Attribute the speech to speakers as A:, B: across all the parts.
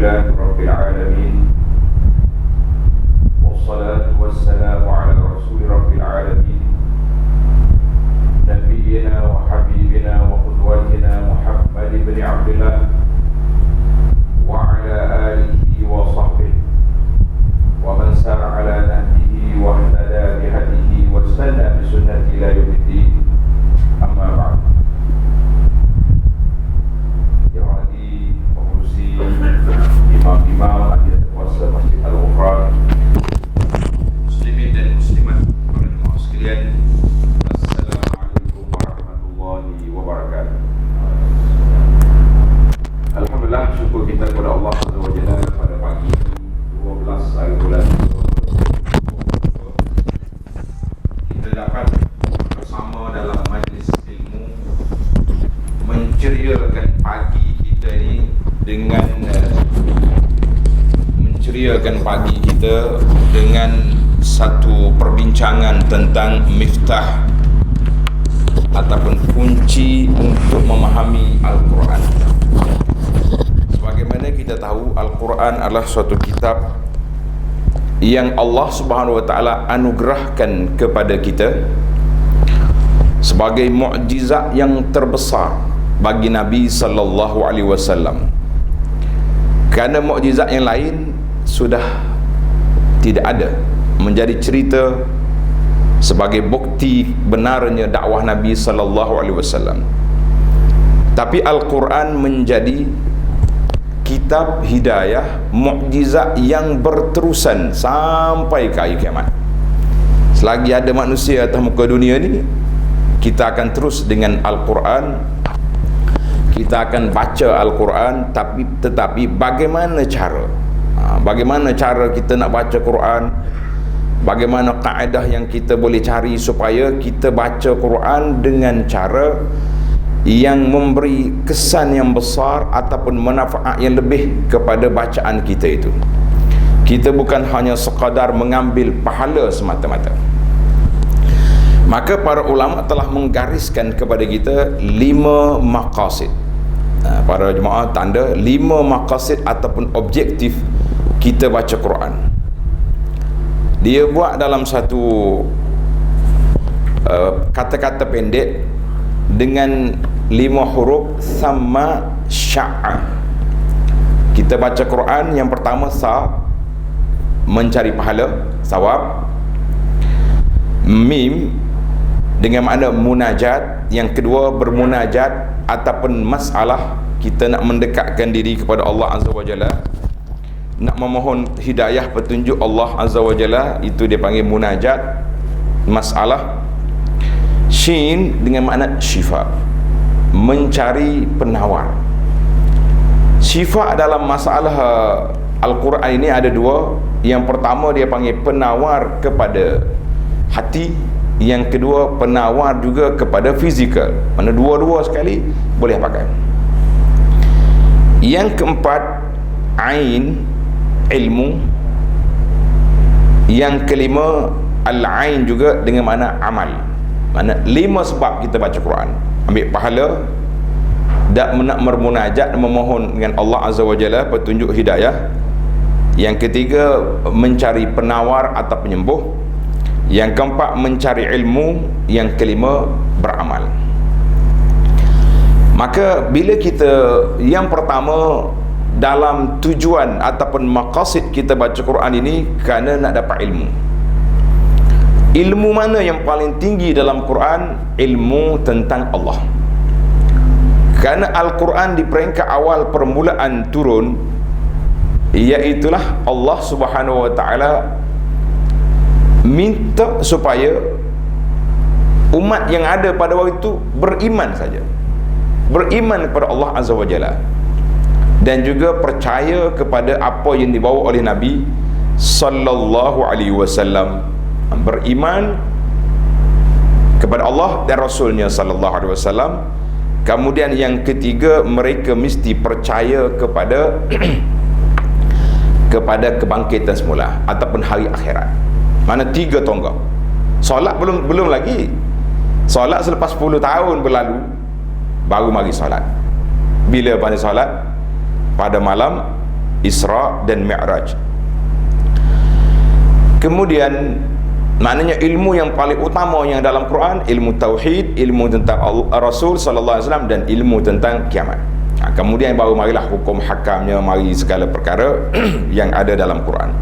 A: لله رب العالمين والصلاة والسلام على رسول رب العالمين نبينا وحبيبنا وقدوتنا محمد بن عبد الله وعلى آله وصحبه ومن سار على نهجه واهتدى بهديه واستنى بسنته إلى يوم الدين. أما بعد. Imam-imam ahli kuasa Masjid Al-Ghufran, muslimin dan muslimat, para jemaah sekalian, Assalamualaikum warahmatullahi wabarakatuh. Alhamdulillah, syukur kita kepada Allah Azza wa Jalla pada pagi 12 hari bulan kita dapat bersama dalam majlis ilmu menceriakan pagi kita ini dengan satu perbincangan tentang miftah ataupun kunci untuk memahami Al-Quran. Sebagaimana kita tahu, Al-Quran adalah suatu kitab yang Allah Subhanahu wa taala anugerahkan kepada kita sebagai mukjizat yang terbesar bagi Nabi sallallahu alaihi wasallam. Kerana mukjizat yang lain sudah tidak ada, menjadi cerita sebagai bukti benarnya dakwah Nabi sallallahu alaihi wasallam. Tapi Al-Quran menjadi kitab hidayah, mukjizat yang berterusan sampai ke akhir kiamat. Selagi ada manusia atas muka dunia ni, kita akan terus dengan Al-Quran. Kita akan baca Al-Quran, tetapi bagaimana cara? Bagaimana cara kita nak baca Quran? Bagaimana kaedah yang kita boleh cari supaya kita baca Quran dengan cara yang memberi kesan yang besar ataupun manfaat yang lebih kepada bacaan kita itu. Kita bukan hanya sekadar mengambil pahala semata-mata. Maka para ulama telah menggariskan kepada kita 5 maqasid. Para jemaah tanda 5 maqasid ataupun objektif kita baca Quran. Dia buat dalam satu kata-kata pendek dengan 5 huruf sama sya'a. Kita baca Quran, yang pertama sa, mencari pahala, sawab. Mim dengan makna munajat, yang kedua bermunajat ataupun masalah, kita nak mendekatkan diri kepada Allah Azza wa Jalla, nak memohon hidayah petunjuk Allah Azza wa Jalla, itu dia panggil munajat, masalah. Shin dengan makna syifa, mencari penawar. Syifa dalam masalah Al-Quran ini ada 2. Yang pertama dia panggil penawar kepada hati, yang kedua penawar juga kepada fizikal. Mana dua-dua sekali boleh pakai. Yang keempat, ain, ilmu. Yang kelima, al-ain juga dengan makna amal. Mana 5 sebab kita baca Quran. Ambil pahala, dan nak bermunajat, memohon dengan Allah Azza wa Jalla petunjuk hidayah. Yang ketiga, mencari penawar atau penyembuh. Yang keempat, mencari ilmu. Yang kelima, beramal. Maka bila kita, yang pertama dalam tujuan ataupun maqasid kita baca Quran ini kerana nak dapat ilmu. Ilmu mana yang paling tinggi dalam Quran? Ilmu tentang Allah. Kerana Al-Quran di peringkat awal permulaan turun, iaitulah Allah Subhanahu wa taala minta supaya umat yang ada pada waktu itu beriman saja, beriman kepada Allah Azza wa Jalla, dan juga percaya kepada apa yang dibawa oleh Nabi sallallahu alaihi wasallam. Beriman kepada Allah dan Rasulnya sallallahu alaihi wasallam. Kemudian yang ketiga, mereka mesti percaya kepada kepada kebangkitan semula ataupun hari akhirat. Mana 3 tonggak. Solat belum lagi. Solat selepas 10 tahun berlalu baru mari solat. Bila pada solat? Pada malam Isra dan Mi'raj. Kemudian maknanya ilmu yang paling utama yang dalam Quran, ilmu tauhid, ilmu tentang Rasul sallallahu alaihi wasallam, dan ilmu tentang kiamat. Kemudian baru marilah hukum hakamnya, mari segala perkara yang ada dalam Quran.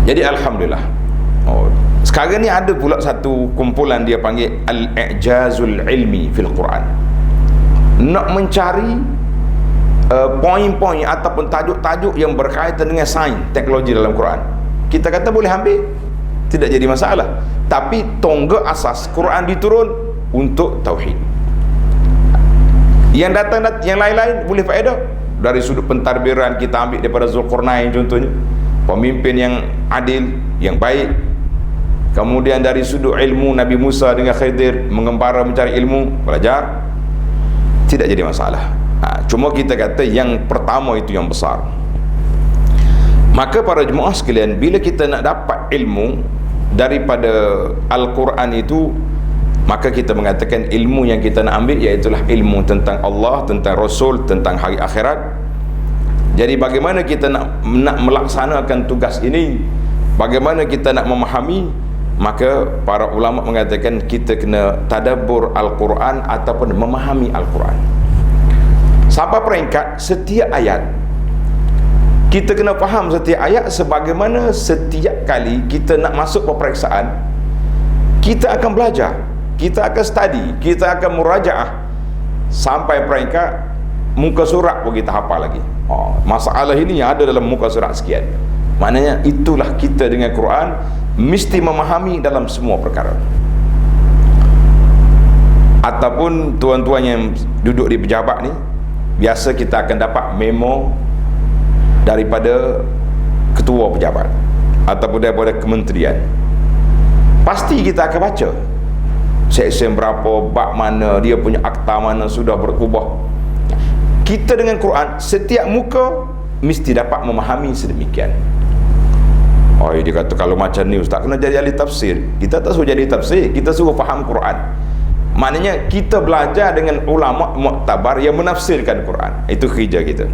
A: Jadi alhamdulillah. Sekarang ni ada pula satu kumpulan dia panggil al-i'jazul ilmi fil Quran. Nak mencari poin-poin ataupun tajuk-tajuk yang berkaitan dengan sains, teknologi dalam Quran. Kita kata boleh ambil, tidak jadi masalah. Tapi tonggak asas Quran diturun untuk tauhid. Yang datang yang lain-lain boleh faedah. Dari sudut pentadbiran kita ambil daripada Zulkarnain contohnya, pemimpin yang adil, yang baik. Kemudian dari sudut ilmu, Nabi Musa dengan Khidir mengembara mencari ilmu, belajar, tidak jadi masalah. Cuma kita kata yang pertama itu yang besar. Maka para jemaah sekalian, bila kita nak dapat ilmu daripada Al-Quran itu, maka kita mengatakan ilmu yang kita nak ambil iaitulah ilmu tentang Allah, tentang Rasul, tentang hari akhirat. Jadi bagaimana kita nak melaksanakan tugas ini, bagaimana kita nak memahami, maka para ulama mengatakan kita kena tadabbur Al-Quran ataupun memahami Al-Quran. Sampai peringkat setiap ayat kita kena faham setiap ayat, sebagaimana setiap kali kita nak masuk peperiksaan, kita akan belajar, kita akan study, kita akan murajaah sampai peringkat muka surat pun kita hafal lagi. Masalah ini yang ada dalam muka surat sekian. Maknanya itulah kita dengan Quran, mesti memahami dalam semua perkara. Ataupun tuan-tuan yang duduk di pejabat ni, biasa kita akan dapat memo daripada ketua pejabat ataupun daripada kementerian. Pasti kita akan baca seksyen berapa, bab mana, dia punya akta mana sudah berubah. Kita dengan Quran, setiap muka mesti dapat memahami sedemikian. Dia kata kalau macam ni ustaz kena jadi ahli tafsir. Kita tak suruh jadi tafsir, kita suruh faham Quran. Maknanya kita belajar dengan ulama muktabar yang menafsirkan Quran. Itu kerja kita.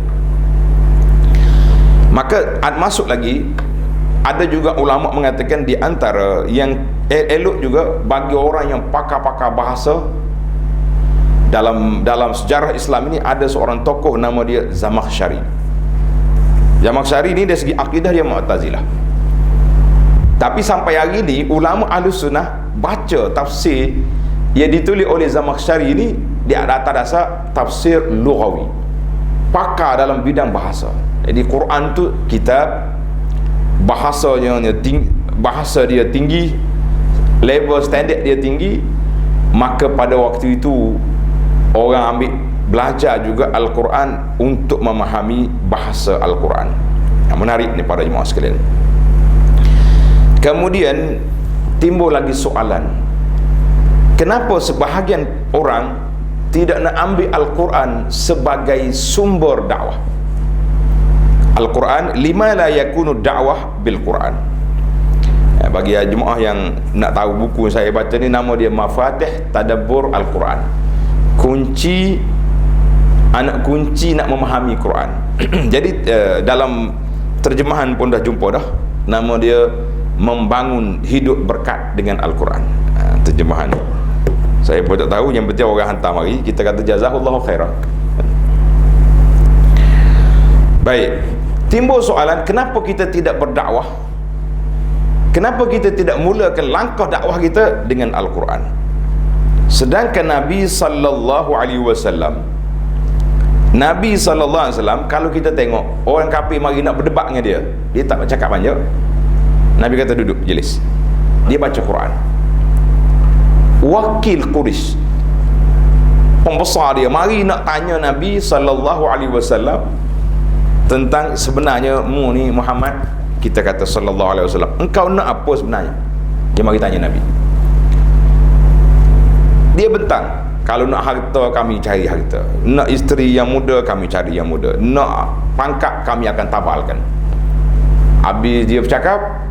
A: Maka masuk lagi, ada juga ulama mengatakan di antara yang elok juga bagi orang yang pakar-pakar bahasa dalam sejarah Islam ini, ada seorang tokoh nama dia Zamakhsyari. Zamakhsyari ni dari segi akidah dia Mu'tazilah. Tapi sampai hari ini ulama Ahlus Sunnah baca tafsir yang ditulis oleh Zamakhsyari ini di atas dasar tafsir lughawi, pakar dalam bidang bahasa. Jadi Quran tu kitab bahasanya tinggi, bahasa dia tinggi, level standard dia tinggi. Maka pada waktu itu orang ambil belajar juga Al-Quran untuk memahami bahasa Al-Quran. Menarik ni para jemaah sekalian. Kemudian timbul lagi soalan, kenapa sebahagian orang tidak nak ambil Al-Quran sebagai sumber dakwah? Al-Quran, lima la yakunu dakwah bil Quran. Bagi jemaah yang nak tahu buku saya baca ni, nama dia Mafatih Tadabbur Al-Quran, kunci, anak kunci nak memahami Quran. Jadi dalam terjemahan pun dah jumpa dah, nama dia Membangun Hidup Berkat dengan Al-Quran. Terjemahan saya pun tak tahu, yang penting orang hantar mari, kita kata jazahullahu khairan. Baik, timbul soalan, kenapa kita tidak berdakwah? Kenapa kita tidak mulakan langkah dakwah kita dengan Al-Quran? Sedangkan Nabi sallallahu alaihi wasallam, kalau kita tengok orang kafir mari nak berdebat dengan dia tak bercakap banyak. Nabi kata duduk, jelis, dia baca Quran. Wakil Quraisy, pembesar dia, mari nak tanya Nabi sallallahu alaihi wasallam tentang sebenarnya mu ni Muhammad, kita kata sallallahu alaihi wasallam, engkau nak apa sebenarnya? Dia mari tanya Nabi. Dia bentang, kalau nak harta kami cari harta, nak isteri yang muda kami cari yang muda, nak pangkat kami akan tabalkan. Habis dia bercakap,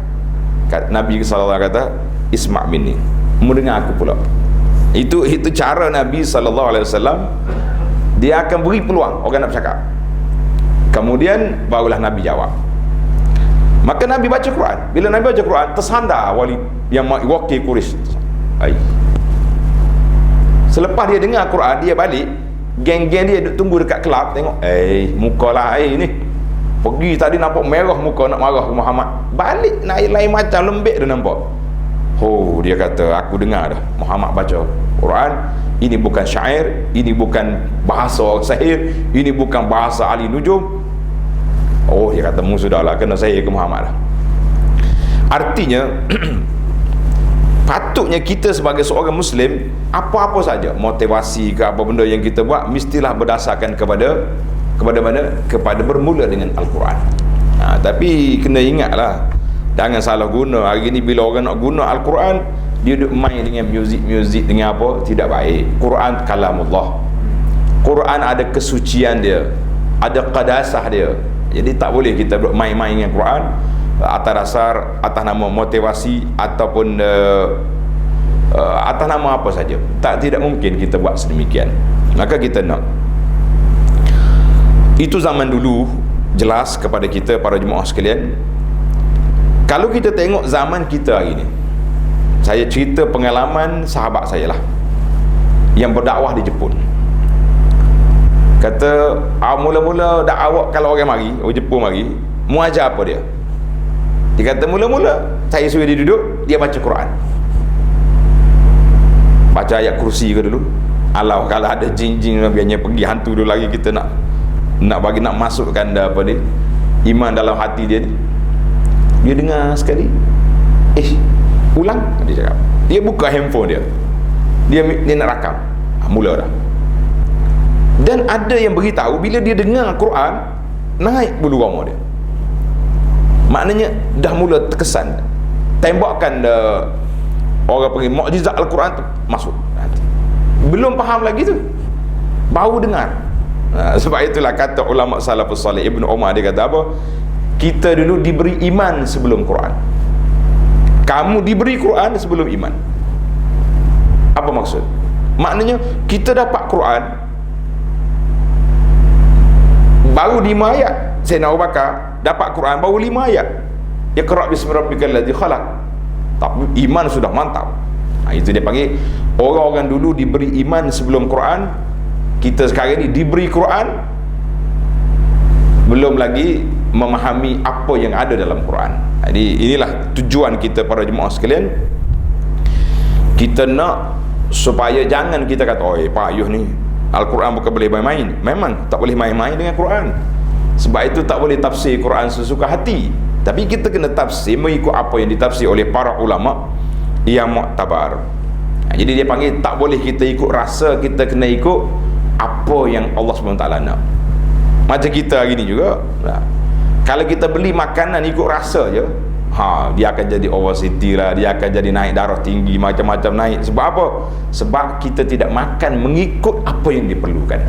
A: Nabi sallallahu alaihi wasallam kata, isma' minni, mu dengar aku pula. Itu cara Nabi sallallahu alaihi wasallam, dia akan beri peluang orang nak bercakap. Kemudian barulah Nabi jawab. Maka Nabi baca Quran. Bila Nabi baca Quran, tersandar wali yang wakil Quraisy. Selepas dia dengar Quran, dia balik. Geng-geng dia duduk tunggu dekat kelab, tengok, muka lain ni. Pergi tadi nampak merah muka nak marah ke Muhammad. Balik lain macam, lembek dia nampak. Oh, dia kata, aku dengar dah Muhammad baca Quran. Ini bukan syair, ini bukan bahasa orang sahir, ini bukan bahasa ahli nujum. Oh, dia kata, sudahlah, kena sahir ke Muhammad dah. Artinya patutnya kita sebagai seorang Muslim, apa-apa saja motivasi ke apa benda yang kita buat, mestilah berdasarkan kepada mana? Kepada bermula dengan Al-Quran. Tapi kena ingatlah, jangan salah guna. Hari ni bila orang nak guna Al-Quran, dia duduk main dengan muzik dengan apa, tidak baik. Quran kalamullah. Quran ada kesucian dia, ada qadasah dia. Jadi tak boleh kita duduk main-main dengan Quran atas dasar, atas nama motivasi ataupun atas nama apa saja. Tidak mungkin kita buat sedemikian. Maka kita nak, itu zaman dulu jelas kepada kita para jemaah sekalian. Kalau kita tengok zaman kita hari ni, saya cerita pengalaman sahabat saya lah yang berdakwah di Jepun. Kata, mula-mula dakwah kalau orang mari, orang Jepun mari, mu ajar apa dia? Dia kata, mula-mula saya suruh dia duduk, dia baca Quran. Baca ayat kursi ke dulu. Kalau ada jin-jin biarnya pergi, hantu dulu lagi, kita nak masukkan apa dia, iman dalam hati dia. Dia dengar sekali, ulang, dia cakap. Dia buka handphone dia nak rakam. Mula dah. Dan ada yang beritahu, bila dia dengar Quran, naik bulu roma dia. Maknanya dah mula terkesan. Tembakan orang panggil mukjizat Al-Quran tu masuk. Belum faham lagi tu, baru dengar. Sebab itulah kata ulama salafus salih, Ibnu Umar, dia kata apa? Kita dulu diberi iman sebelum Quran. Kamu diberi Quran sebelum iman. Apa maksud? Maknanya kita dapat Quran baru 5 ayat. Sayyidina Abu Bakar dapat Quran baru 5 ayat. Iqra bismi rabbikal ladzi khalaq. Tapi iman sudah mantap. Itu dia panggil orang-orang dulu diberi iman sebelum Quran. Kita sekarang ni diberi Quran, belum lagi memahami apa yang ada dalam Quran. Jadi inilah tujuan kita para jemaah sekalian. Kita nak supaya jangan kita kata, Pak Ayuh ni Al-Quran bukan boleh main-main. Memang tak boleh main-main dengan Quran. Sebab itu tak boleh tafsir Quran sesuka hati. Tapi kita kena tafsir mengikut apa yang ditafsir oleh para ulama yang muktabar. Jadi dia panggil tak boleh kita ikut rasa, kita kena ikut apa yang Allah SWT nak. Macam kita hari ni juga. Kalau kita beli makanan ikut rasa je, dia akan jadi obesity lah, dia akan jadi naik darah tinggi, macam-macam naik. Sebab apa? Sebab kita tidak makan mengikut apa yang diperlukan.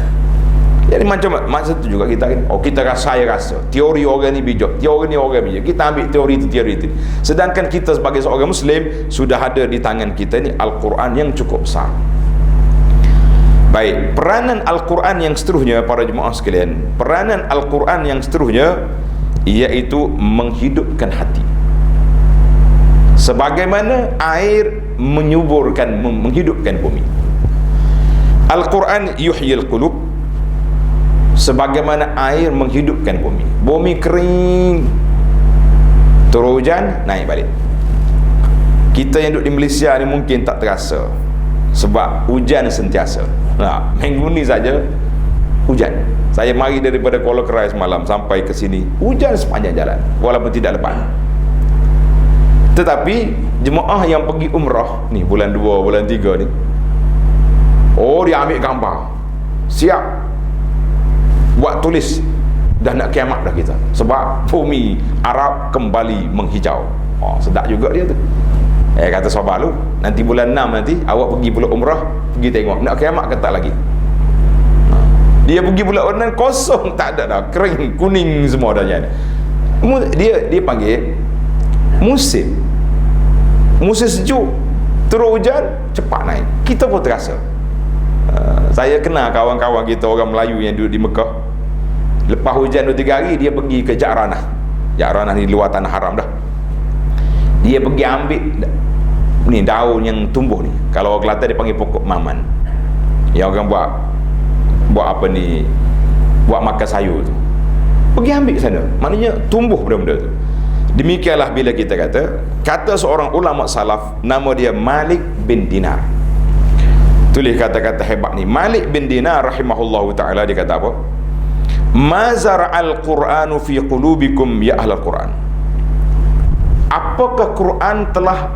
A: Jadi macam tu juga kita kan, kita saya rasa teori orang ni bijak, teori ni orang bijak, kita ambil teori itu. Sedangkan kita sebagai seorang Muslim, sudah ada di tangan kita ni Al-Quran yang cukup besar. Baik, peranan Al-Quran yang seterusnya para jemaah sekalian, peranan Al-Quran yang seterusnya iaitu menghidupkan hati. Sebagaimana air menyuburkan, menghidupkan bumi. Al-Quran yuhyil qulub, sebagaimana air menghidupkan bumi. Bumi kering, turun hujan, naik balik. Kita yang duduk di Malaysia ni mungkin tak terasa, sebab hujan sentiasa. Minggu ni saja hujan. Saya mari daripada Kuala Kerai semalam sampai ke sini, hujan sepanjang jalan, walaupun tidak lebat. Tetapi jemaah yang pergi umrah ni bulan 2, bulan 3 ni, dia ambil gambar, siap buat tulis, dah nak kiamat dah kita, sebab bumi Arab kembali menghijau. Sedap juga dia tu. Kata sahabat lu, nanti bulan 6 nanti awak pergi pula umrah, pergi tengok nak kiamat ke tak lagi. Dia pergi pula orang kosong, tak ada dah, kering, kuning semua dah jadi. Dia panggil musim sejuk, turun hujan, cepat naik. Kita pun terasa. Saya kenal kawan-kawan kita orang Melayu yang duduk di Mekah. Lepas hujan 2-3 hari dia pergi ke Ja'ranah. Ja'ranah ni luar tanah haram dah. Dia pergi ambil ni daun yang tumbuh ni. Kalau orang Kelantan dia panggil pokok maman. Yang orang buat apa ni, buat makan sayur tu. Pergi ambil ke sana. Maknanya tumbuh benda-benda tu. Demikianlah bila kita kata seorang ulama salaf, nama dia Malik bin Dinar. Tulis kata-kata hebat ni. Malik bin Dinar rahimahullahu ta'ala, dia kata apa? Ma zara'al Qur'anu fi qulubikum ya ahlal Qur'an. Apakah Quran telah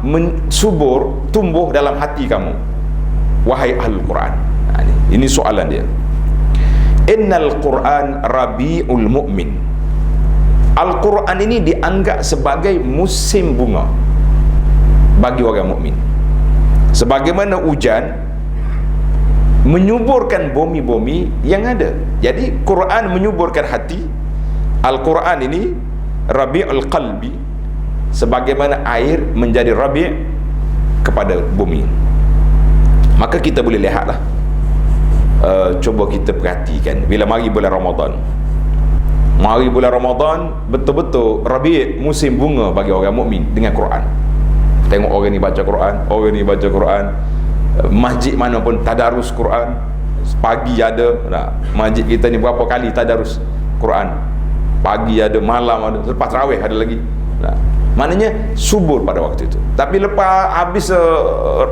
A: subur, tumbuh dalam hati kamu, wahai ahlul Quran? Ini soalan dia. Innal Quran rabi'ul mu'min. Al-Quran ini dianggap sebagai musim bunga bagi orang mukmin. Sebagaimana hujan menyuburkan bumi-bumi yang ada. Jadi Quran menyuburkan hati. Al-Quran ini rabi'ul qalbi, sebagaimana air menjadi rabi' kepada bumi. Maka kita boleh lihatlah, cuba kita perhatikan bila mari bulan Ramadan. Mari bulan Ramadan betul-betul rabi', musim bunga bagi orang mukmin dengan Quran. Tengok orang ni baca Quran, orang ni baca Quran. Masjid mana pun tadarus Quran. Pagi ada, masjid kita ni berapa kali tadarus Quran. Pagi ada, malam ada, lepas tarawih ada lagi. Maknanya subur pada waktu itu. Tapi lepas habis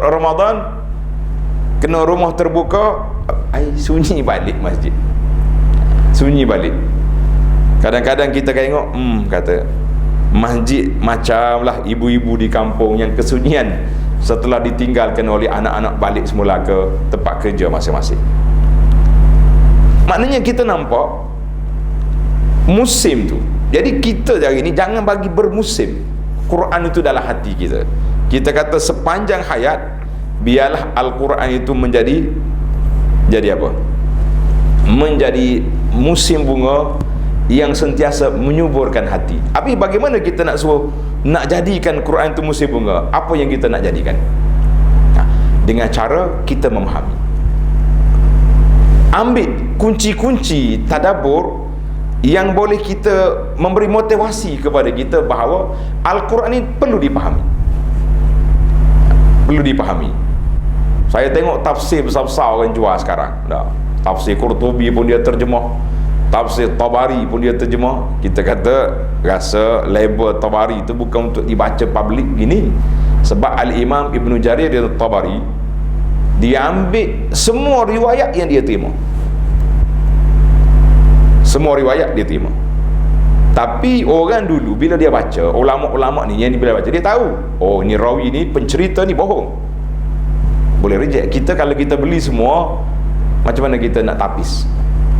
A: Ramadan, kena rumah terbuka, sunyi balik masjid. Sunyi balik. Kadang-kadang kita tengok, kata masjid macamlah ibu-ibu di kampung yang kesunyian setelah ditinggalkan oleh anak-anak balik semula ke tempat kerja masing-masing. Maknanya kita nampak musim tu. Jadi kita hari ni jangan bagi bermusim Quran itu dalam hati kita. Kita kata sepanjang hayat biarlah Al-Quran itu menjadi apa? Menjadi musim bunga yang sentiasa menyuburkan hati. Tapi bagaimana kita nak suruh nak jadikan Quran itu musim bunga? Apa yang kita nak jadikan? Dengan cara kita memahami. Ambil kunci-kunci tadabbur yang boleh kita memberi motivasi kepada kita bahawa Al-Quran ini perlu dipahami. Perlu dipahami. Saya tengok tafsir besar-besar orang jual sekarang. Tafsir Qurtubi pun dia terjemah, tafsir Tabari pun dia terjemah. Kita kata rasa label Tabari itu bukan untuk dibaca public gini. Sebab Al-Imam Ibn Jarir dia Tabari, dia ambil semua riwayat yang dia terima. Semua riwayat dia terima. Tapi orang dulu bila dia baca, ulama-ulama ni yang bila baca, dia tahu, oh ni rawi ni, pencerita ni bohong. Boleh reject. Kita kalau kita beli semua, macam mana kita nak tapis?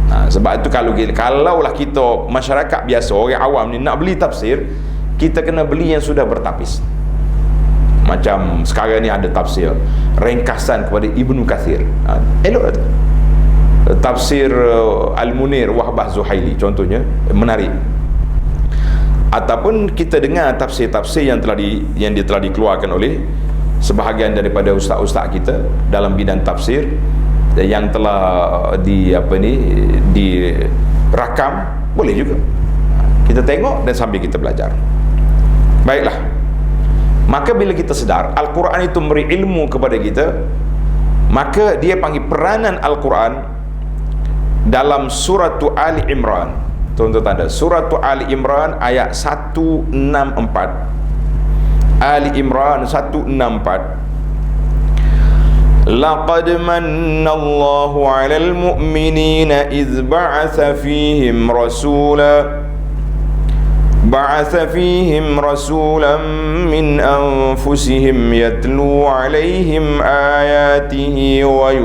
A: Sebab itu kalaulah kita masyarakat biasa, orang awam ni nak beli tafsir, kita kena beli yang sudah bertapis. Macam sekarang ni ada tafsir ringkasan kepada Ibnu Kathir, elok tu. Tafsir Al-Munir Wahbah Zuhaili contohnya, menarik. Ataupun kita dengar tafsir-tafsir yang telah dikeluarkan oleh sebahagian daripada ustaz-ustaz kita dalam bidang tafsir yang telah dirakam, boleh juga kita tengok dan sambil kita belajar. Baiklah, maka bila kita sedar Al-Quran itu memberi ilmu kepada kita, maka dia panggil peranan Al-Quran dalam surah Ali Imran. Tuan-tuan tanda surah Ali Imran ayat 164. Ali Imran 164. Laqad manna Allahu 'alal mu'minina idh ba'atha fihim rasulan min anfusihim yatlu 'alaihim ayatihi wa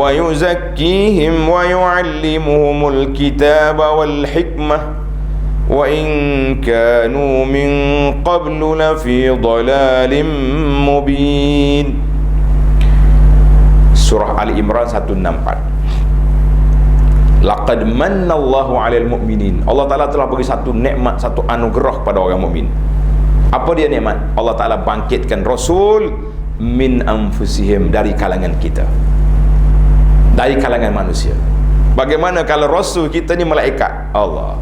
A: yuzakkihim wa yu'allimuhumul kitaba wal hikmah wa in kanu min qablu lafi dhalalin mubin. Surah Ali Imran 164. Laqad manna Allahu 'alal mu'minin. Allah Taala telah bagi satu nikmat, satu anugerah pada orang mukmin. Apa dia nikmat? Allah Taala bangkitkan rasul min anfusihim, dari kalangan kita, dari kalangan manusia. Bagaimana kalau rasul kita ni malaikat Allah?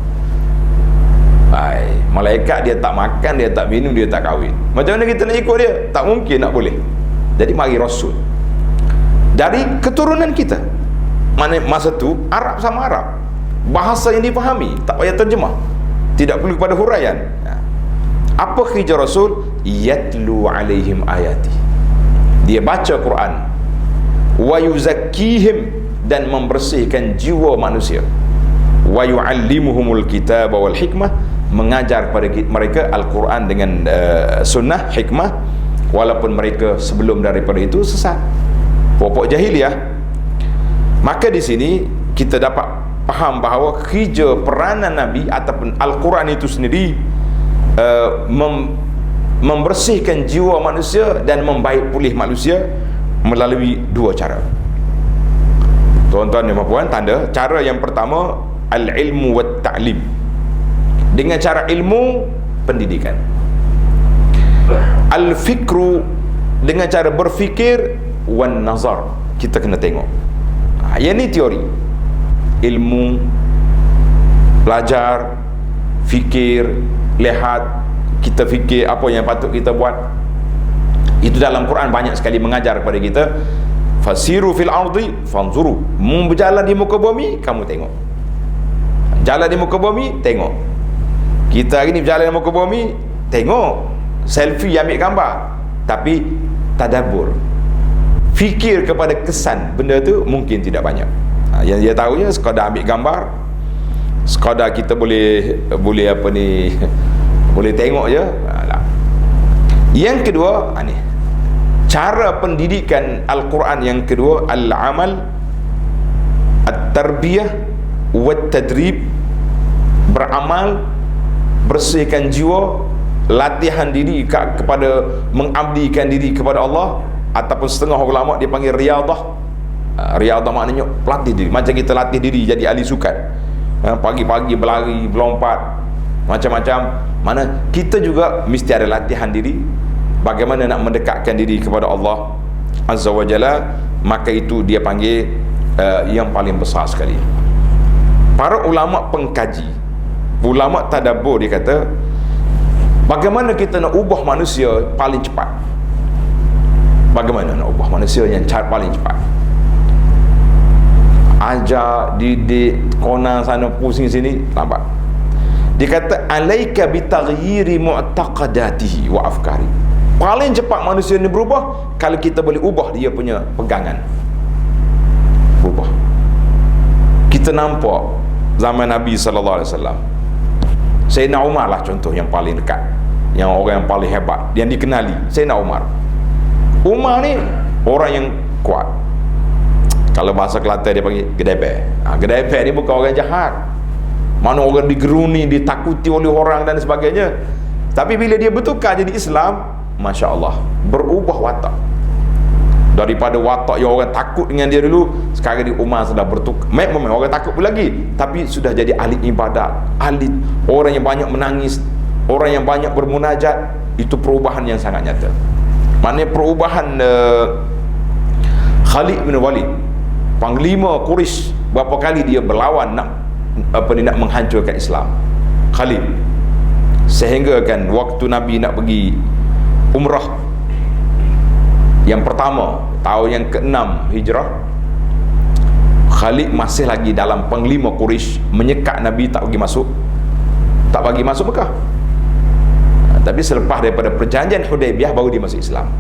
A: Malaikat dia tak makan, dia tak minum, dia tak kahwin. Macam mana kita nak ikut dia? Tak mungkin nak boleh. Jadi mari rasul dari keturunan kita. Mana masa tu Arab sama Arab, bahasa yang dipahami, tak payah terjemah, tidak perlu kepada huraian. Apa kerja rasul? Yatlu alaihim ayati, dia baca Quran. Wa yuzakkihim, dan membersihkan jiwa manusia. Wa yuallimuhumul kitaba wal hikmah, mengajar pada mereka Al-Quran dengan sunnah, hikmah, walaupun mereka sebelum daripada itu sesat, pokok jahiliah. Maka di sini kita dapat faham bahawa kerja peranan Nabi ataupun Al-Quran itu sendiri membersihkan jiwa manusia dan membaik pulih manusia melalui dua cara. Tuan-tuan dan puan-puan, tanda cara yang pertama, al-ilmu wa ta'lim, dengan cara ilmu, pendidikan. Al-fikru, dengan cara berfikir, wan nazar, kita kena tengok. Yang ni teori. Ilmu, belajar, fikir, lihat, kita fikir apa yang patut kita buat. Itu dalam Quran banyak sekali mengajar kepada kita. Fasiru fil ardi fanzuru, berjalan di muka bumi, kamu tengok. Jalan di muka bumi, tengok. Kita hari ni berjalan di muka bumi, tengok. Selfie, ambil gambar, tapi tadabbur, fikir kepada kesan benda tu mungkin tidak banyak. Yang dia tahu je sekadar ambil gambar, sekadar kita boleh apa ni boleh tengok je. Yang kedua, ni cara pendidikan Al-Quran yang kedua, al-amal, at-tarbiyah wat-tadrib, beramal, bersihkan jiwa, latihan diri kepada mengabdikan diri kepada Allah, ataupun setengah ulama dia panggil riadah. Riadah maknanya latih diri, macam kita latih diri jadi ahli sukan. Pagi-pagi berlari, berlompat, macam-macam. Mana kita juga mesti ada latihan diri, bagaimana nak mendekatkan diri kepada Allah Azza wa Jalla. Maka itu dia panggil yang paling besar sekali. Para ulama pengkaji, ulama tadabbur, dia kata bagaimana kita nak ubah manusia paling cepat. Bagaimana nak ubah manusia yang cara paling cepat? Ajar, didik, kona sana, pusing sini, lambat. Dia kata alaika bitaghyiri mu'taqadatihi wa afkari. Paling cepat manusia ni berubah kalau kita boleh ubah dia punya pegangan. Berubah. Kita nampak zaman Nabi sallallahu alaihi wasallam, Sayyidina Umar lah contoh yang paling dekat, yang orang yang paling hebat, yang dikenali, Sayyidina Umar. Umar ni orang yang kuat. Kalau bahasa Kelantan dia panggil gedebek. Gedebek ni bukan orang jahat, mana orang digeruni, ditakuti oleh orang dan sebagainya. Tapi bila dia bertukar jadi Islam, Masya Allah, berubah watak. Daripada watak yang orang takut dengan dia dulu, sekarang di Umar sudah bertukar. Memang orang takut pun lagi, tapi sudah jadi ahli ibadat, ahli, orang yang banyak menangis, orang yang banyak bermunajat. Itu perubahan yang sangat nyata. Maknanya perubahan Khalid bin Walid, panglima Quraisy, berapa kali dia berlawan nak menghancurkan Islam. Khalid, sehingga kan waktu Nabi nak pergi umrah yang pertama tahun yang ke-6 Hijrah, Khalid masih lagi dalam panglima Quraisy, menyekat Nabi tak bagi masuk Mekah. Tapi selepas daripada perjanjian Hudaibiyah baru dia masuk Islam.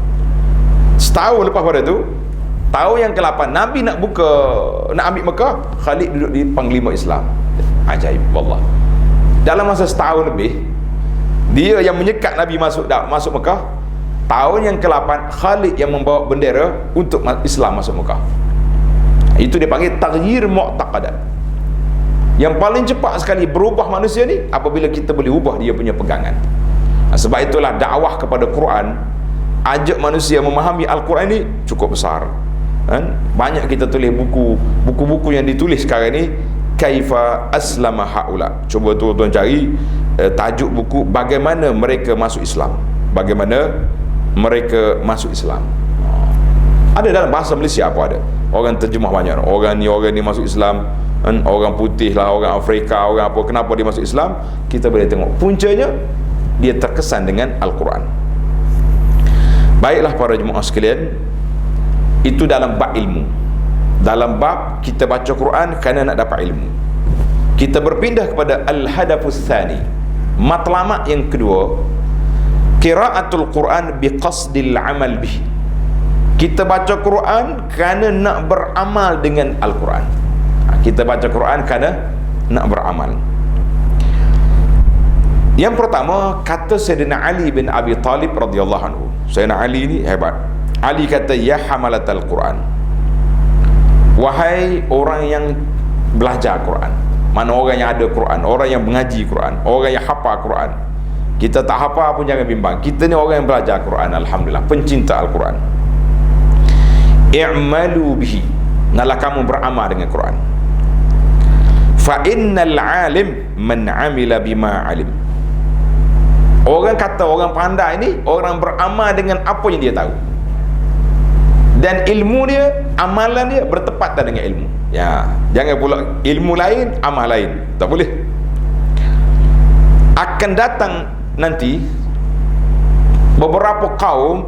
A: Setahun lepas pada tu, tahun yang ke-8 Nabi nak ambil Mekah, Khalid duduk di panglima Islam. Ajaib wallah. Dalam masa setahun lebih, dia yang menyekat Nabi masuk Mekah. Tahun yang ke-8 Khalid yang membawa bendera untuk Islam masuk Mekah. Itu dia panggil taghyir mu'taqadat. Yang paling cepat sekali berubah manusia ni apabila kita boleh ubah dia punya pegangan. Sebab itulah dakwah kepada Quran, ajak manusia memahami Al-Quran ni cukup besar. Banyak kita tulis buku-buku yang ditulis sekarang ni, Kaifa Aslama Haula. Cuba tuan-tuan cari tajuk buku, bagaimana mereka masuk Islam. Bagaimana mereka masuk Islam. Ada dalam bahasa Malaysia apa ada. Orang terjemah banyak. Orang ni masuk Islam orang putih lah, orang Afrika, orang apa, kenapa dia masuk Islam, kita boleh tengok puncanya dia terkesan dengan Al-Quran. Baiklah para jemaah sekalian, itu dalam bab ilmu. Dalam bab kita baca Quran kerana nak dapat ilmu. Kita berpindah kepada al-hadafus tsani, matlamat yang kedua, qiraatul Quran biqasdil amal bih. Kita baca Quran kerana nak beramal dengan Al-Quran. Kita baca Quran kerana nak beramal. Yang pertama, kata Sayyidina Ali bin Abi Talib radhiyallahu anhu. Sayyidina Ali ni hebat. Ali kata, ya hamalatal Quran, wahai orang yang belajar Quran. Mana orang yang ada Quran, orang yang mengaji Quran, orang yang hafal Quran. Kita tak hafal pun jangan bimbang, kita ni orang yang belajar Quran, alhamdulillah, pencinta Al-Quran. I'malu bihi, nalah kamu beramal dengan Quran. Fa innal alim man amila bima alim. Orang kata orang pandai ni orang beramal dengan apa yang dia tahu. Dan ilmu dia, amalan dia bertepatan dengan ilmu. Ya, jangan pula ilmu lain, amal lain. Tak boleh. Akan datang nanti beberapa kaum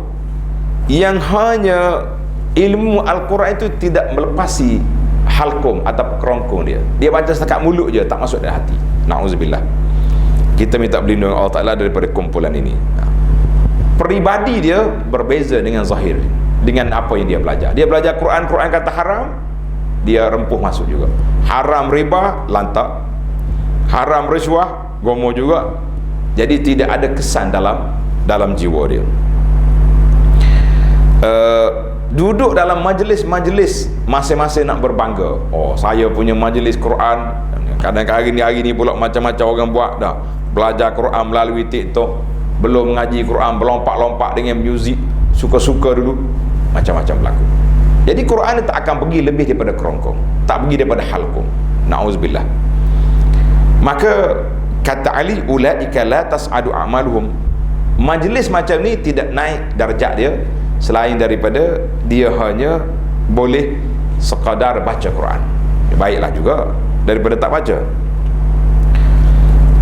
A: yang hanya ilmu Al-Quran itu tidak melepasi halkum atau kerongkong dia. Dia baca setakat mulut je, tak masuk dalam hati. Na'udzubillah. Kita minta perlindungan Allah Ta'ala daripada kumpulan ini. Peribadi dia berbeza dengan zahir, dengan apa yang dia belajar. Dia belajar Quran, Quran kata haram, dia rempuh masuk juga. Haram riba, lantak. Haram risuah, gomo juga. Jadi tidak ada kesan dalam jiwa dia. Duduk dalam majlis-majlis masing-masing nak berbangga. Oh, saya punya majlis Quran. Kadang-kadang hari ni pula macam-macam orang buat dah. Belajar Quran melalui TikTok, belum mengaji Quran, berlompak-lompak dengan muzik, suka-suka dulu, macam-macam berlaku. Jadi Quran tak akan pergi lebih daripada kerongkong, tak pergi daripada halqum. Na'udzubillah. Maka kata Ali, ulaika la tas'adu a'maluhum. Majlis macam ni tidak naik darjat dia selain daripada dia hanya boleh sekadar baca Quran. Baiklah juga daripada tak baca.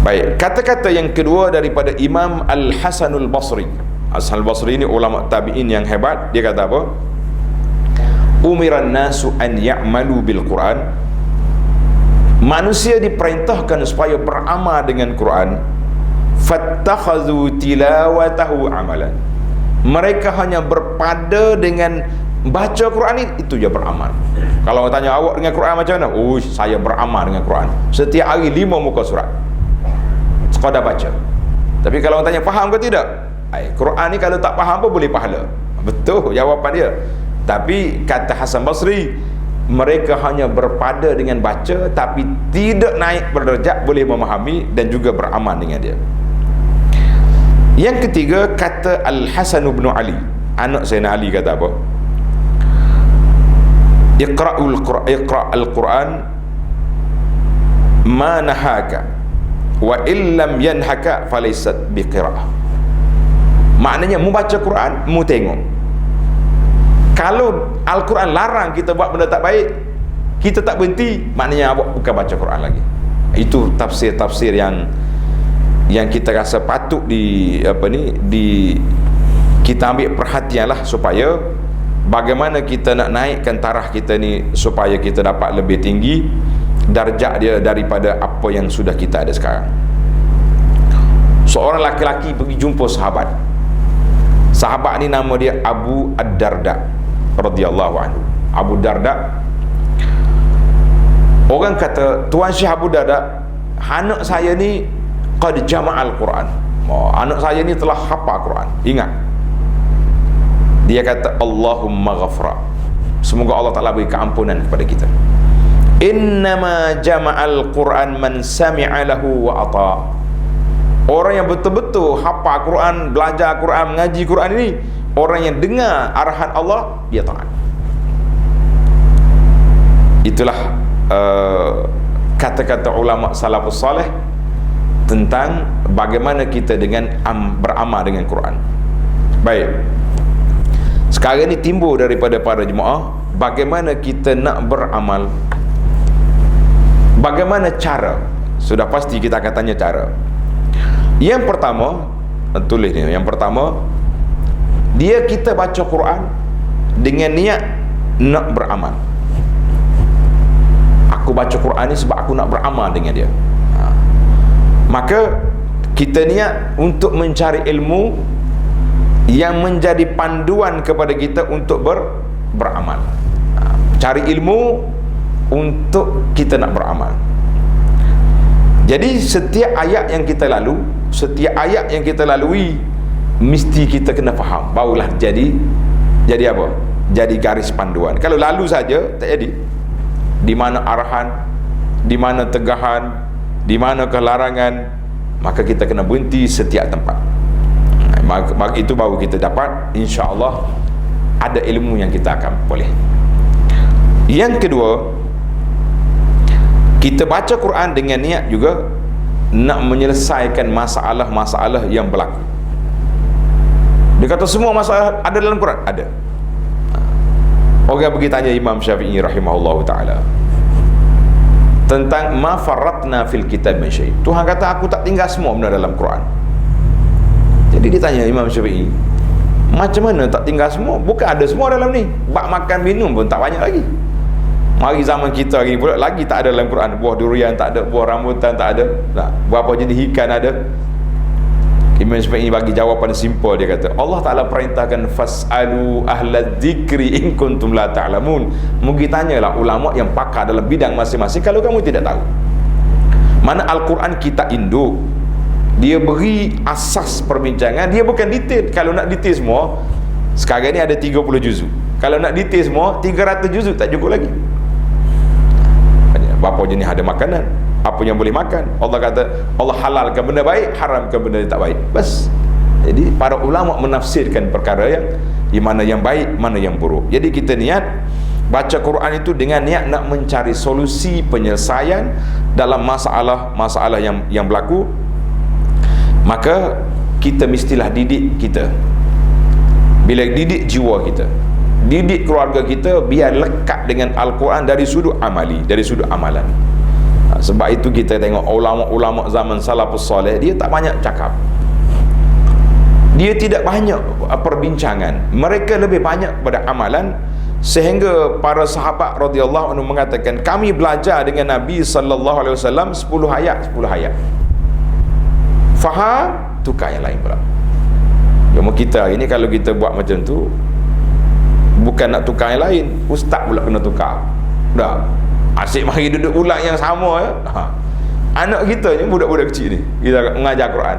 A: Baik, kata-kata yang kedua daripada Imam Al-Hasanul Basri. Al-Hasanul Basri ini ulama tabi'in yang hebat. Dia kata apa? Umiran nasu an ya'malu bil Quran. Manusia diperintahkan supaya beramal dengan Quran. Fattakhadhu tilawatahu amalan. Mereka hanya berpada dengan baca Quran itu je beramal. Kalau orang tanya awak dengan Quran macam mana? Oh, saya beramal dengan Quran. Setiap hari 5 muka surat. Sekadar baca. Tapi kalau orang tanya faham ke tidak? Quran ni kalau tak faham pun boleh pahala. Betul jawapan dia. Tapi kata Hasan Basri, mereka hanya berpada dengan baca tapi tidak naik berderajat boleh memahami dan juga beramal dengan dia. Yang ketiga, kata Al-Hasan bin Ali, anak Sayyidina Ali, kata apa? Iqra' al-Quran ma nahaka wa illam yanhaka falaysat biqira'ah. Maknanya mu baca Quran, mu tengok. Kalau Al-Quran larang kita buat benda tak baik, kita tak berhenti, maknanya awak bukan baca Quran lagi. Itu tafsir-tafsir yang kita rasa patut kita ambil perhatianlah supaya bagaimana kita nak naikkan taraf kita ni supaya kita dapat lebih tinggi darjat dia daripada apa yang sudah kita ada sekarang. Seorang laki-laki pergi jumpa sahabat. Sahabat ni nama dia Abu Ad-Darda radhiyallahu anhu. Abu Darda. Orang kata, Tuan Syekh Abu Darda, anak saya ni qad jama'al Quran. Oh, anak saya ni telah hafal Quran. Ingat. Dia kata, Allahumma ghafra. Semoga Allah Ta'ala beri keampunan kepada kita. Innama jama'al Quran man sami'a lahu wa ata'. Orang yang betul-betul hafal Quran, belajar Quran, mengaji Quran ini, orang yang dengar arahan Allah, dia taat. Itulah kata-kata ulama salafus salih tentang bagaimana kita dengan beramal dengan Quran. Baik. Sekarang ni timbul daripada para jemaah, bagaimana kita nak beramal. Bagaimana cara? Sudah pasti kita akan tanya cara. Yang pertama, tulis ni. Yang pertama, kita baca Quran dengan niat nak beramal. Aku baca Quran ni sebab aku nak beramal dengan dia. Maka kita niat untuk mencari ilmu yang menjadi panduan kepada kita untuk beramal. Cari ilmu untuk kita nak beramal. Jadi setiap ayat yang kita lalui, mesti kita kena faham, barulah jadi apa? Jadi garis panduan. Kalau lalu saja tak jadi. Di mana arahan, di mana tegahan, di mana kelarangan, maka kita kena berhenti setiap tempat. Maka itu baru kita dapat, insya-Allah, ada ilmu yang kita akan boleh. Yang kedua, kita baca Quran dengan niat juga nak menyelesaikan masalah-masalah yang berlaku. Dia kata semua masalah ada dalam Quran? Ada. Orang pergi tanya Imam Syafi'i rahimahullahu ta'ala tentang ma farratna fil kitab min syai'. Tuhan kata aku tak tinggal semua benda dalam Quran. Jadi dia tanya Imam Syafi'i, macam mana tak tinggal semua? Bukan ada semua dalam ni. Bak makan minum pun tak banyak lagi. Mari zaman kita hari ni pula lagi tak ada dalam Quran. Buah durian tak ada, buah rambutan tak ada. Berapa jenis ikan ada. Imam Syafi'i bagi jawapan simple. Dia kata Allah Ta'ala perintahkan fas'alu ahlal dzikri in kuntum la ta'lamun. Mungkin tanyalah ulama yang pakar dalam bidang masing-masing kalau kamu tidak tahu. Mana Al-Quran kita induk, dia beri asas perbincangan, dia bukan detail. Kalau nak detail semua, sekarang ni ada 30 juzuk. Kalau nak detail semua 300 juzuk tak cukup lagi. Berapa jenis ada makanan, apa yang boleh makan. Allah kata Allah halalkan benda baik, haramkan benda yang tak baik. Bas. Jadi para ulama menafsirkan perkara yang di mana yang baik, mana yang buruk. Jadi kita niat baca Quran itu dengan niat nak mencari solusi penyelesaian dalam masalah-masalah yang berlaku. Maka kita mestilah didik kita. Bila didik jiwa kita, didik keluarga kita biar lekat dengan Al-Quran dari sudut amali, dari sudut amalan. Sebab itu kita tengok ulama-ulama zaman salafus soleh, dia tak banyak cakap, dia tidak banyak perbincangan, mereka lebih banyak pada amalan. Sehingga para sahabat radhiyallahu anhu mengatakan, kami belajar dengan Nabi sallallahu alaihi wasallam 10 ayat faham, tukar yang lain pula. Cuma kita hari ni kalau kita buat macam tu, bukan nak tukar yang lain, ustaz pula kena tukar. Dah asyik mari duduk ulang yang sama ya. Anak kita ni, budak-budak kecil ni, kita mengajar Quran,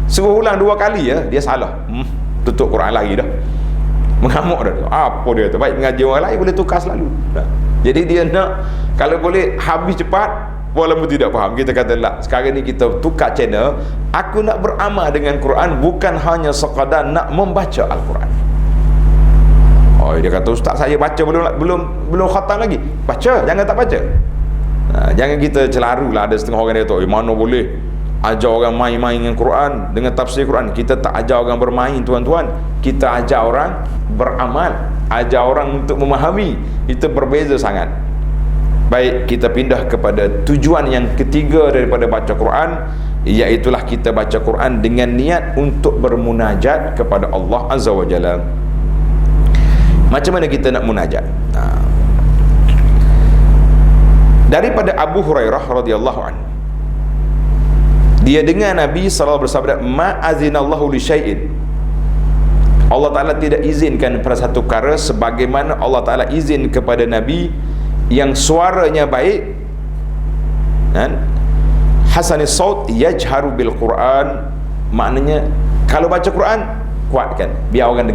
A: suruh ulang 2 kali ya, dia salah, tutup Quran lagi dah, mengamuk dah. Apa dia tu? Baik mengajar orang lain boleh tukar selalu. Jadi dia nak kalau boleh habis cepat, walaupun tidak faham. Kita kata lah, sekarang ni kita tukar channel. Aku nak beramal dengan Quran, bukan hanya sekadar nak membaca Al-Quran. Oh, dia kata ustaz saya baca belum khatam lagi. Baca, jangan tak baca. Jangan kita celaru lah. Ada setengah orang dia tahu, mana boleh ajar orang main-main dengan Quran, dengan tafsir Quran. Kita tak ajar orang bermain, tuan-tuan. Kita ajar orang beramal, ajar orang untuk memahami. Itu berbeza sangat. Baik, kita pindah kepada tujuan yang ketiga daripada baca Quran, iaitulah kita baca Quran dengan niat untuk bermunajat kepada Allah Azza wa Jalla. Macam mana kita nak munajat? Daripada Abu Hurairah radhiyallahu anhu, dia dengar Nabi sallallahu bersabda, ma azinallahu li syai'in, Allah Ta'ala tidak izinkan pada satu perkara sebagaimana Allah Ta'ala izin kepada Nabi yang suaranya baik, kan? Hasanis saut yajharu bil Quran. Maknanya kalau baca Quran kuatkan, biar orang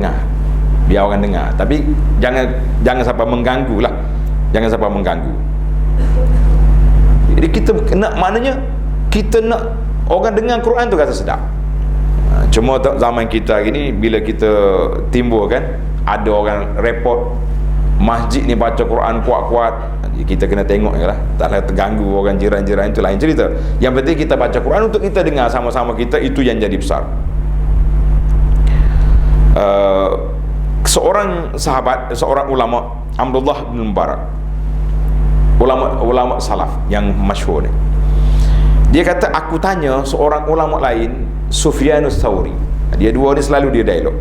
A: dengar, tapi jangan sampai mengganggu lah, jangan sampai mengganggu. Jadi kita nak, maknanya kita nak orang dengar Quran tu rasa sedap. Cuma zaman kita hari ni, bila kita timbul kan, ada orang report masjid ni baca Quran kuat-kuat, kita kena tengok je lah, taklah terganggu orang jiran-jiran, itu lain cerita. Yang penting kita baca Quran untuk kita dengar sama-sama kita, itu yang jadi besar. Seorang sahabat, seorang ulama, Abdullah bin Mubarak, ulama salaf yang masyhur ni. Dia kata, aku tanya seorang ulama lain, Sufyanus Tsauri. Dia dua ni selalu dia dialog.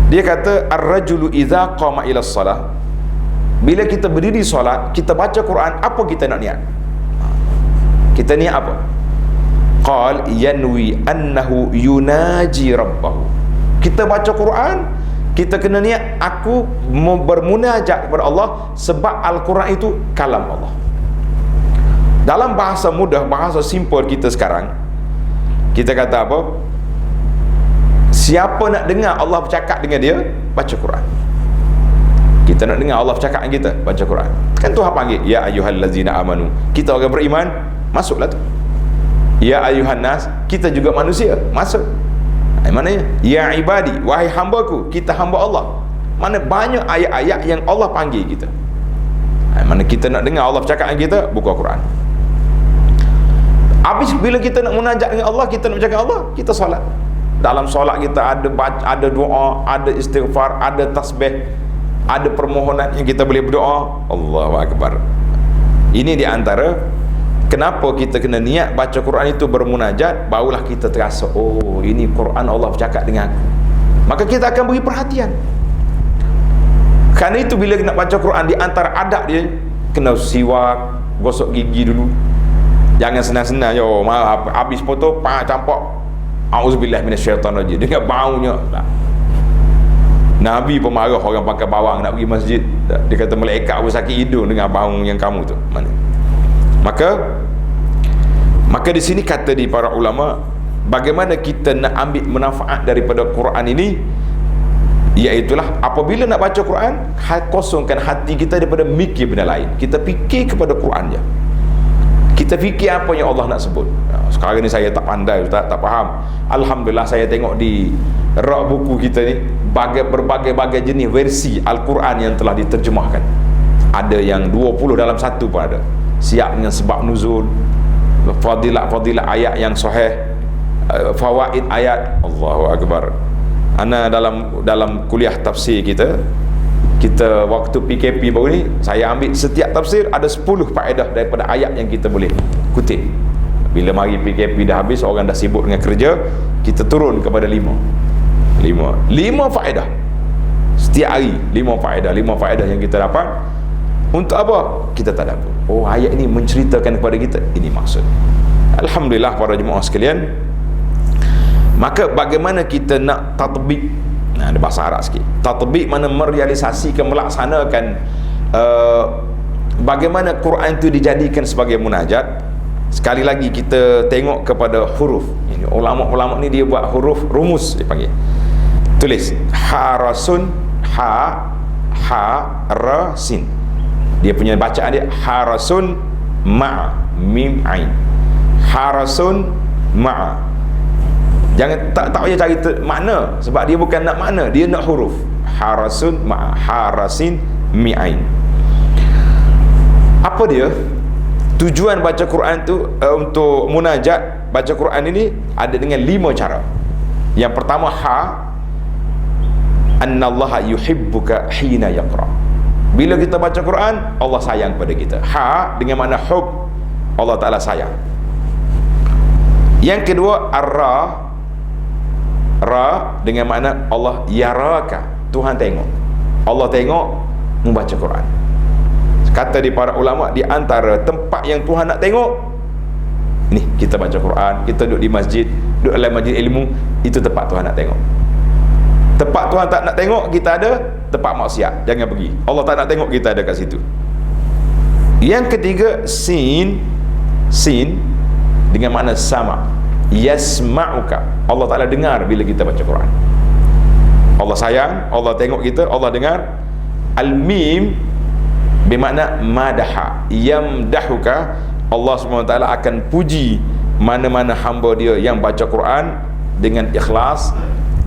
A: Dia kata, ar-rajulu idza qama ila salah, bila kita berdiri solat, kita baca Quran, apa kita nak niat? Kita niat apa? Qal yanwi annahu yunaji rabbahu. Kita baca Quran, kita kena niat aku bermunajat kepada Allah, sebab Al-Quran itu kalam Allah. Dalam bahasa mudah, bahasa simple kita sekarang, kita kata apa? Siapa nak dengar Allah bercakap dengan dia, baca Quran. Kita nak dengar Allah bercakap dengan kita, baca Quran. Kan Tuhan panggil, ya ayyuhallazina amanu. Kita orang beriman, masuklah tu. Ya ayyuhan nas, kita juga manusia, masuk. Maknanya, ya ibadi, wahai hambaku, kita hamba Allah. Mana banyak ayat-ayat yang Allah panggil kita. Mana kita nak dengar Allah bercakap dengan kita, buka Quran. Habis bila kita nak munajat dengan Allah, kita nak bercakap dengan Allah, kita solat. Dalam solat kita ada doa, ada istighfar, ada tasbih, ada permohonan yang kita boleh berdoa. Allahu Akbar. Ini di antara kenapa kita kena niat baca Quran itu bermunajat, barulah kita terasa, oh ini Quran Allah bercakap dengan aku. Maka kita akan beri perhatian. Kerana itu bila nak baca Quran, di antara adab dia, kena siwak, gosok gigi dulu. Jangan senang-senang, yo, habis foto, campak, auzubillah minasyaitanirrajim, dengan baunya. Nabi pun marah orang pakai bawang nak pergi masjid. Dia kata malaikat pun sakit hidung dengan bau yang kamu tu. Mana? Maka di sini kata di para ulama, bagaimana kita nak ambil manfaat daripada Quran ini, iaitulah apabila nak baca Quran, kosongkan hati kita daripada mikir benda lain. Kita fikir kepada Quran je. Kita fikir apa yang Allah nak sebut. Sekarang ni saya tak pandai, Ustaz, tak faham. Alhamdulillah saya tengok di rak buku kita ni berbagai-bagai jenis versi Al-Quran yang telah diterjemahkan. Ada yang 20 dalam satu pun ada. Siap dengan sebab nuzul, fadilat-fadilat ayat yang sahih, fawaid ayat. Allahu Akbar. Ana dalam kuliah tafsir kita waktu PKP baru ni, saya ambil setiap tafsir ada 10 faedah daripada ayat yang kita boleh kutip. Bila mari PKP dah habis, orang dah sibuk dengan kerja, kita turun kepada 5 faedah setiap hari. 5 faedah yang kita dapat. Untuk apa? Kita tak dapat. Oh, ayat ini menceritakan kepada kita, ini maksud. Alhamdulillah para jemaah sekalian. Maka bagaimana kita nak tatbik? Ada bahasa Arab sikit. Tatbik mana merealisasikan, melaksanakan bagaimana Quran itu dijadikan sebagai munajat. Sekali lagi kita tengok kepada huruf. Ini ulama-ulama ni dia buat huruf rumus, dia panggil. Tulis harasun, rasin. Dia punya bacaan dia harasun ma mim ain. Harasun ma. Jangan tak payah cari makna, sebab dia bukan nak makna, dia nak huruf. Harasun ma harasin mi ain. Apa dia? Tujuan baca Quran tu untuk munajat baca Quran ini ada dengan 5 cara. Yang pertama, annallaha yuhibbuka hina yaqra. Bila kita baca Quran, Allah sayang pada kita. Dengan makna hub, Allah Ta'ala sayang. Yang kedua, ra dengan makna Allah yaraka, Tuhan tengok. Allah tengok membaca Quran. Kata di para ulama, di antara tempat yang Tuhan nak tengok ni, kita baca Quran, kita duduk di masjid, duduk dalam majlis ilmu, itu tempat Tuhan nak tengok. Tempat Tuhan tak nak tengok, kita ada tempat maksiat, jangan pergi. Allah tak nak tengok kita ada kat situ. Yang ketiga, sin dengan makna sama, yasma'uka, Allah Ta'ala dengar bila kita baca Quran. Allah sayang, Allah tengok kita, Allah dengar. Al-mim bermakna madaha, yamdahuka, Allah SWT akan puji mana-mana hamba dia yang baca Quran dengan ikhlas,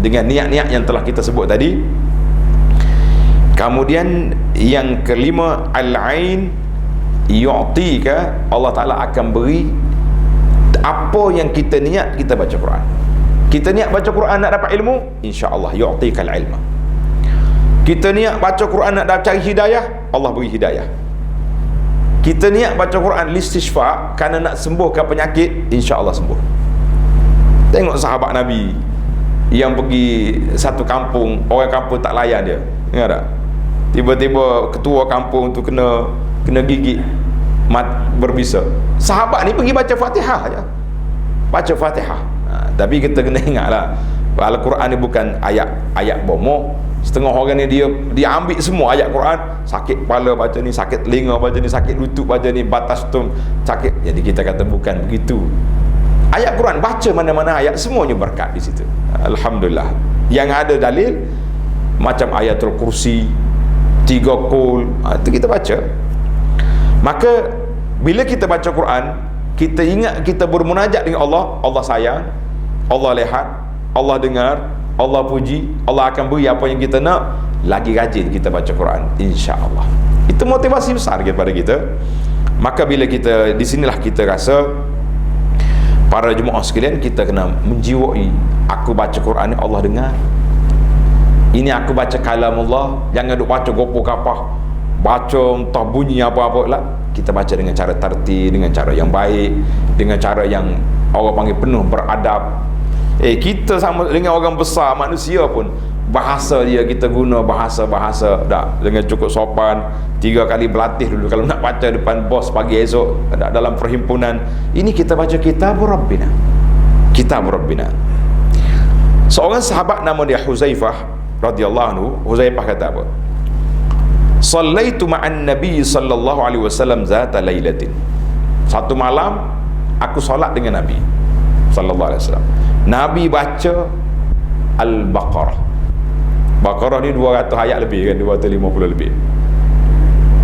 A: dengan niat-niat yang telah kita sebut tadi. Kemudian yang kelima, al-ain yu'tika, Allah Ta'ala akan beri apa yang kita niat kita baca Quran. Kita niat baca Quran nak dapat ilmu, insya-Allah yu'tikal ilma. Kita niat baca Quran nak cari hidayah, Allah beri hidayah. Kita niat baca Quran listisfa kerana nak sembuhkan penyakit, insya-Allah sembuh. Tengok sahabat Nabi yang pergi satu kampung, orang kampung tak layan dia. Ingat tak? Tiba-tiba ketua kampung tu kena gigit berbisa. Sahabat ni pergi baca Fatihah aja. Baca Fatihah. Tapi kita kena ingatlah, Al-Quran ni bukan ayat bomoh. Setengah orang ni dia ambil semua ayat Quran, sakit kepala baca ni, sakit telinga baca ni, sakit lutut baca ni, batas tu sakit. Jadi kita kata bukan begitu. Ayat Quran baca mana-mana ayat, semuanya berkat di situ. Alhamdulillah. Yang ada dalil macam ayatul kursi, 3 qul, itu kita baca. Maka bila kita baca Quran, kita ingat kita bermunajat dengan Allah. Allah sayang, Allah lihat, Allah dengar, Allah puji, Allah akan beri apa yang kita nak. Lagi rajin kita baca Quran, insya-Allah. Itu motivasi besar kepada kita. Maka bila kita, di sinilah kita rasa para jemaah sekalian, kita kena menjiwai, aku baca Quran ni Allah dengar. Ini aku baca kalam Allah. Jangan duk baca gopo kapah, baca entah bunyi apa-apa lah. Kita baca dengan cara tertib, dengan cara yang baik, dengan cara yang orang panggil penuh beradab. Kita sama dengan orang besar, manusia pun bahasa dia kita guna bahasa dah dengan cukup sopan. 3 kali berlatih dulu kalau nak baca depan bos pagi esok dalam perhimpunan. Ini kita baca Kitabur Rabbina. Kitabur Rabbina. Seorang sahabat nama dia Huzaifah radhiyallahu anhu. Huzaifah kata apa? Sallaitu ma'an Nabi sallallahu alaihi wasallam zata lailatin. Satu malam aku solat dengan Nabi sallallahu alaihi wasallam. Nabi baca Al-Baqarah. Baqarah ni 200 ayat lebih kan, 250 lebih.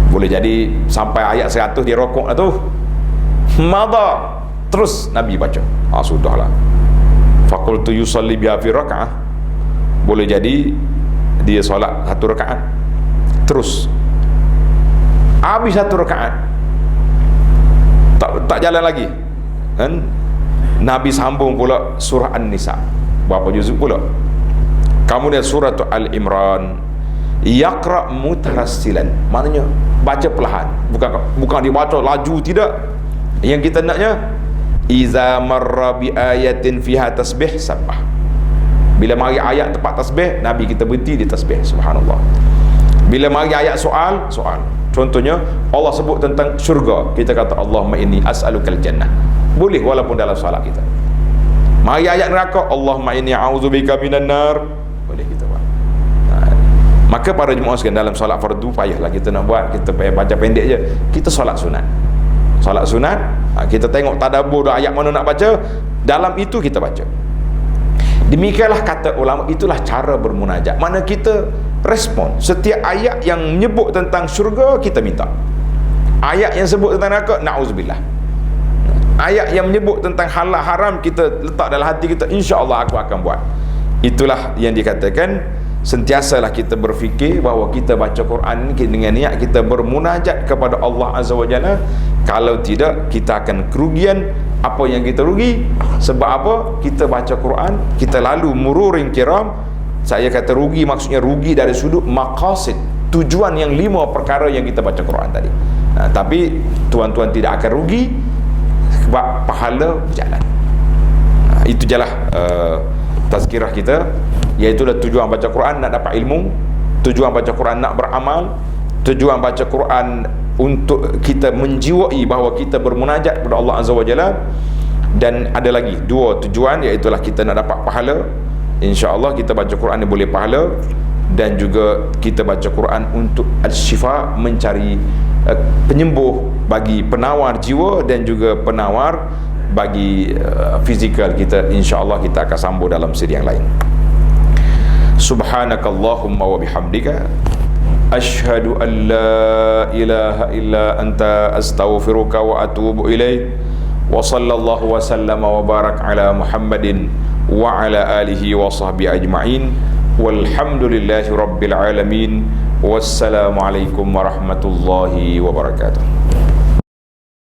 A: Boleh jadi sampai ayat 100 dia rokok lah tu. Mada. Terus Nabi baca. Sudahlah. Faqultu yusalli biha fi raka'ah. Boleh jadi dia solat 1 rakaat. Terus habis 1 rakaat tak jalan lagi kan, Nabi sambung pula surah An-Nisa. Berapa juzuk pula? Kemudian surah Al-Imran. Yaqra mutarassilan, maknanya baca perlahan, bukan dibaca laju, tidak. Yang kita naknya iza marra bi ayatin fiha tasbih sabbah. Bila mari ayat tempat tasbih, Nabi kita berhenti di tasbih. Subhanallah. Bila mari ayat soal. Contohnya Allah sebut tentang syurga, kita kata Allahumma inni as'alukal jannah. Boleh walaupun dalam solat kita. Mari ayat neraka, Allahumma inni a'udzubika minan nar. Boleh kita buat. Maka para jemaah sekalian, dalam solat fardu payahlah kita nak buat, kita payah baca pendek je. Kita solat sunat. Solat sunat, kita tengok tadabbur ayat mana nak baca, dalam itu kita baca. Demikianlah kata ulama, itulah cara bermunajat. Mana kita respon setiap ayat yang menyebut tentang syurga, kita minta. Ayat yang sebut tentang neraka, na'udzubillah. Ayat yang menyebut tentang halal haram, kita letak dalam hati kita, insya-Allah aku akan buat. Itulah yang dikatakan, sentiasalah kita berfikir bahawa kita baca Quran dengan niat kita bermunajat kepada Allah Azza wa Jalla. Kalau tidak, kita akan kerugian. Apa yang kita rugi? Sebab apa? Kita baca Quran, kita lalu mururin kiram. Saya kata rugi, maksudnya rugi dari sudut maqasid, tujuan yang 5 perkara yang kita baca Quran tadi. Tapi tuan-tuan tidak akan rugi sebab pahala berjalan. Itu jelah tazkirah kita, iaitulah tujuan baca Quran nak dapat ilmu, tujuan baca Quran nak beramal, tujuan baca Quran untuk kita menjiwai bahawa kita bermunajat kepada Allah Azza wa Jalla. Dan ada lagi 2 tujuan, iaitulah kita nak dapat pahala. InsyaAllah kita baca Quran ni boleh pahala, dan juga kita baca Quran untuk al-syifa, mencari penyembuh bagi penawar jiwa dan juga penawar bagi fizikal kita. InsyaAllah kita akan sambung dalam siri yang lain. Subhanakallahumma wa bihamdika ashhadu an la ilaha illa anta astaghfiruka wa atubu ilaik. Wa sallallahu wa sallama wa barak ala Muhammadin wa ala alihi wa sahbihi ajma'in. Walhamdulillahi rabbil alamin. Wassalamu alaikum warahmatullahi wabarakatuh.